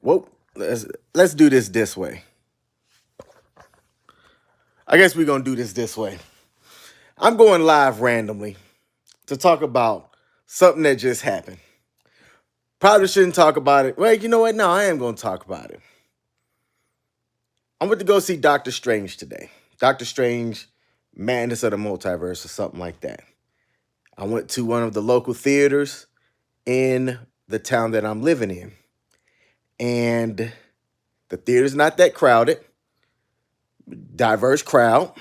Well, let's do this way. I guess we're gonna do this way. I'm going live randomly to talk about something that just happened. Probably shouldn't talk about it. Well, you know what? No, I am gonna talk about it. I went to go see Doctor Strange today. Doctor Strange, Madness of the Multiverse, or something like that. I went to one of the local theaters in the town that I'm living in, and the theater's not that crowded. Diverse crowd.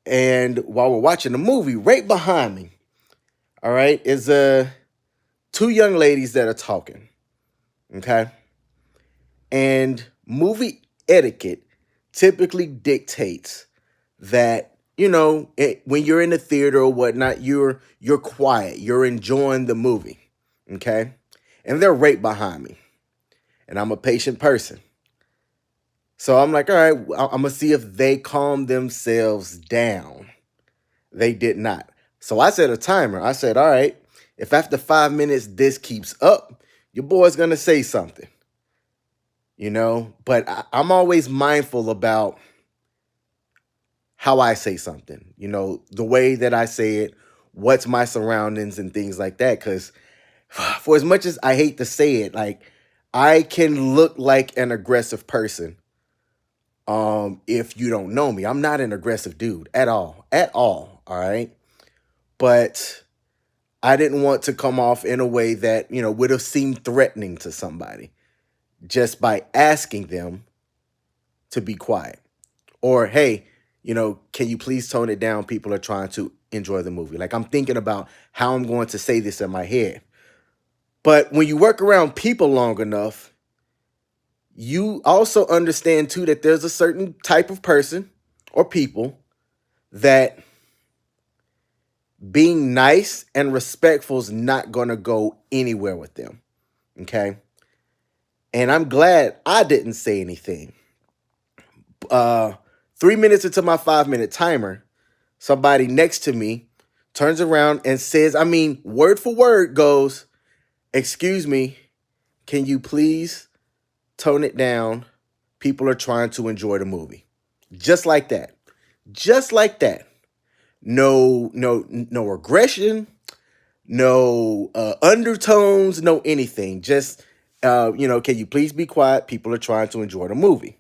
And while we're watching the movie, right behind me, all right, is two young ladies that are talking. Okay. And movie etiquette typically dictates that, when you're in the theater or whatnot, you're quiet, you're enjoying the movie. Okay. And they're right behind me. And I'm a patient person. So I'm like, all right, I'm gonna see if they calm themselves down. They did not. So I set a timer. I said, all right, if after 5 minutes this keeps up, your boy's gonna say something. But I'm always mindful about how I say something, the way that I say it, what's my surroundings and things like that. Because for as much as I hate to say it, like I can look like an aggressive person if you don't know me. I'm not an aggressive dude at all. At all right? But I didn't want to come off in a way that, would have seemed threatening to somebody just by asking them to be quiet. Or, hey, can you please tone it down? People are trying to enjoy the movie. Like I'm thinking about how I'm going to say this in my head. But when you work around people long enough, you also understand too that there's a certain type of person or people that being nice and respectful is not going to go anywhere with them. Okay. And I'm glad I didn't say anything. Uh, 3 minutes into my 5 minute timer, somebody next to me turns around and says, I mean, word for word goes, excuse me, can you please tone it down? People are trying to enjoy the movie. Just like that. Just like that. No aggression, no undertones, no anything. Just, can you please be quiet? People are trying to enjoy the movie.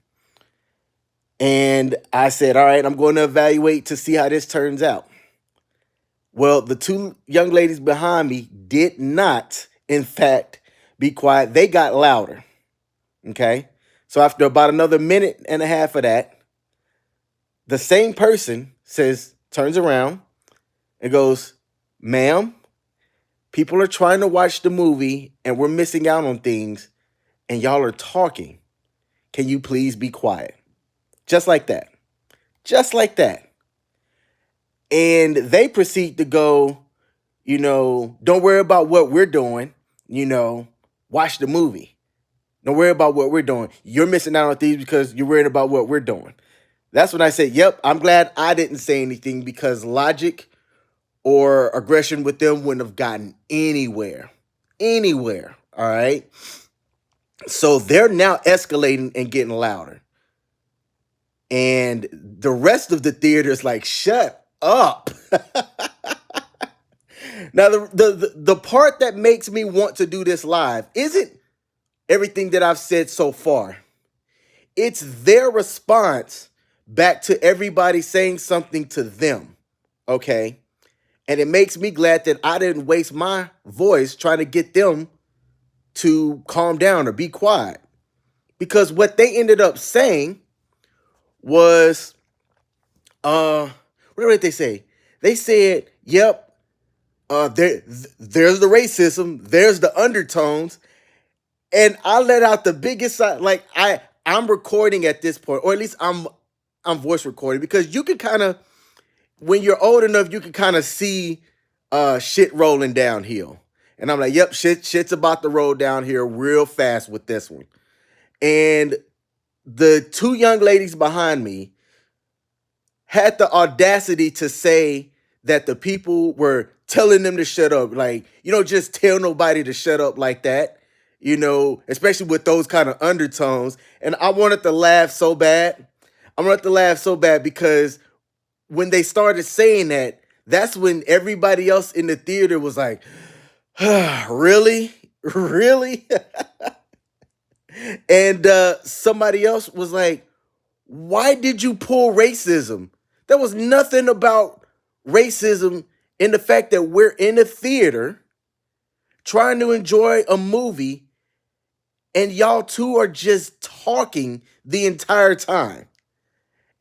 And I said, all right, I'm going to evaluate to see how this turns out. Well, the two young ladies behind me did not, in fact, be quiet. They got louder. Okay. So after about another minute and a half of that, the same person turns around and goes, ma'am, people are trying to watch the movie and we're missing out on things and y'all are talking. Can you please be quiet? Just like that. Just like that. And they proceed to go, don't worry about what we're doing, watch the movie. Don't worry about what we're doing. You're missing out on things because you're worried about what we're doing. That's when I said, yep, I'm glad I didn't say anything because logic or aggression with them wouldn't have gotten anywhere. Anywhere. All right. So they're now escalating and getting louder. And the rest of the theater is like, shut up. Now, the part that makes me want to do this live isn't everything that I've said so far. It's their response back to everybody saying something to them. Okay. And it makes me glad that I didn't waste my voice trying to get them to calm down or be quiet. Because what they ended up saying was, what did they say? They said, yep, there's the racism, there's the undertones. And I let out the biggest side. Like I'm recording at this point, or at least I'm voice recording because you can kind of, when you're old enough, you can kind of see shit rolling downhill. And I'm like, yep, shit's about to roll down here real fast with this one. And the two young ladies behind me had the audacity to say that the people were telling them to shut up. Like, just tell nobody to shut up like that. especially with those kind of undertones. And I wanted to laugh so bad. I wanted to laugh so bad because when they started saying that, that's when everybody else in the theater was like, really? Really? And somebody else was like, why did you pull racism? There was nothing about racism in the fact that we're in a theater trying to enjoy a movie and y'all two are just talking the entire time.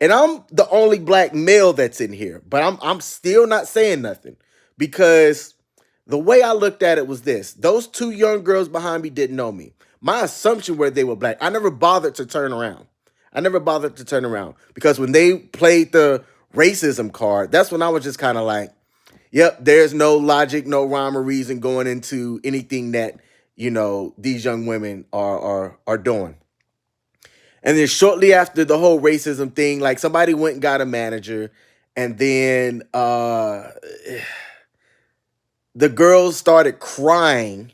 And I'm the only black male that's in here, but I'm still not saying nothing because the way I looked at it was this. Those two young girls behind me didn't know me. My assumption were they were black. I never bothered to turn around. I never bothered to turn around because when they played the racism card, that's when I was just kind of like, yep, there's no logic, no rhyme or reason going into anything that, these young women are doing. And then shortly after the whole racism thing, like somebody went and got a manager, and then the girls started crying,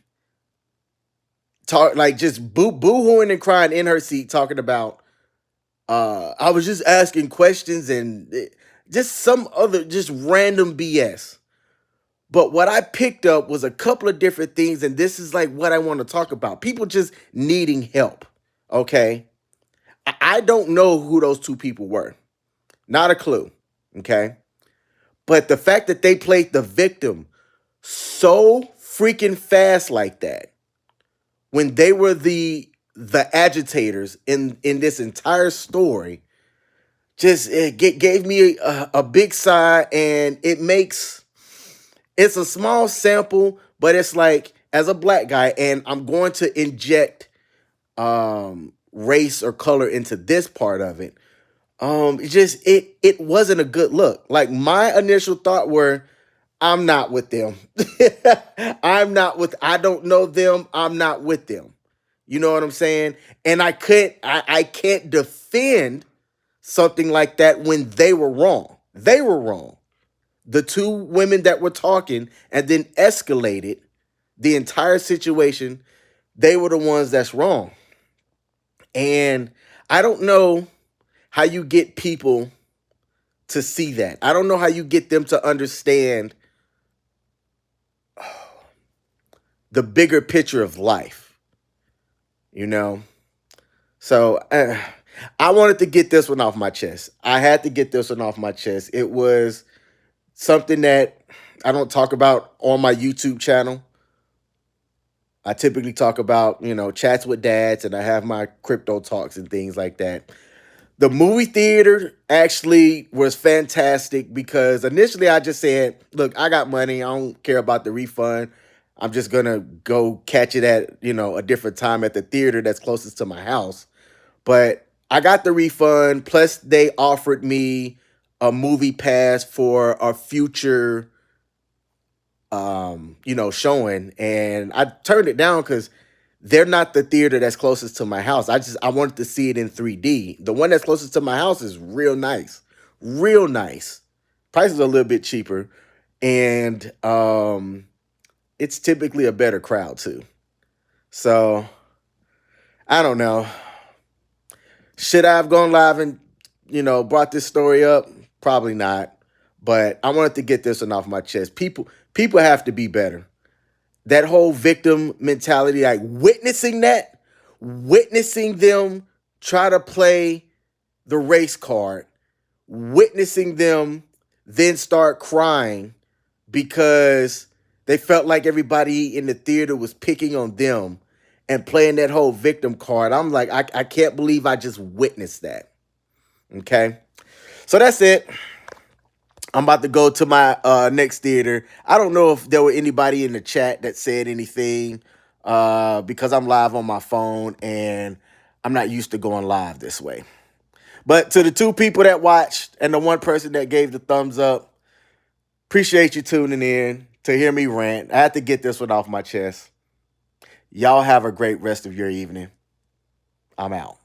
like just boo-hooing and crying in her seat, talking about I was just asking questions and just some other just random BS. But what I picked up was a couple of different things, and this is like what I want to talk about. People just needing help. Okay. I don't know who those two people were. Not a clue. Okay. But the fact that they played the victim so freaking fast like that, when they were the agitators in this entire story, just gave me a big sigh. And it's a small sample, but it's like, as a black guy, and I'm going to inject race or color into this part of it. It wasn't a good look. Like, my initial thought were, I'm not with them. I don't know them. I'm not with them. You know what I'm saying? And I can't defend something like that when they were wrong. They were wrong. The two women that were talking and then escalated the entire situation, they were the ones that's wrong. And I don't know how you get people to see that. I don't know how you get them to understand the bigger picture of life, So I wanted to get this one off my chest. I had to get this one off my chest. It was something that I don't talk about on my YouTube channel. I typically talk about, chats with dads, and I have my crypto talks and things like that. The movie theater actually was fantastic because initially I just said, look, I got money. I don't care about the refund. I'm just going to go catch it at, a different time at the theater that's closest to my house. But I got the refund. Plus, they offered me a movie pass for a future, showing. And I turned it down because they're not the theater that's closest to my house. I wanted to see it in 3D. The one that's closest to my house is real nice. Real nice. Prices are a little bit cheaper. And it's typically a better crowd too. So I don't know. Should I have gone live and, brought this story up? Probably not. But I wanted to get this one off my chest. People have to be better. That whole victim mentality, like witnessing them try to play the race card, witnessing them then start crying because they felt like everybody in the theater was picking on them and playing that whole victim card. I'm like, I can't believe I just witnessed that. Okay. So that's it. I'm about to go to my next theater. I don't know if there were anybody in the chat that said anything because I'm live on my phone and I'm not used to going live this way. But to the two people that watched and the one person that gave the thumbs up, appreciate you tuning in to hear me rant. I had to get this one off my chest. Y'all have a great rest of your evening. I'm out.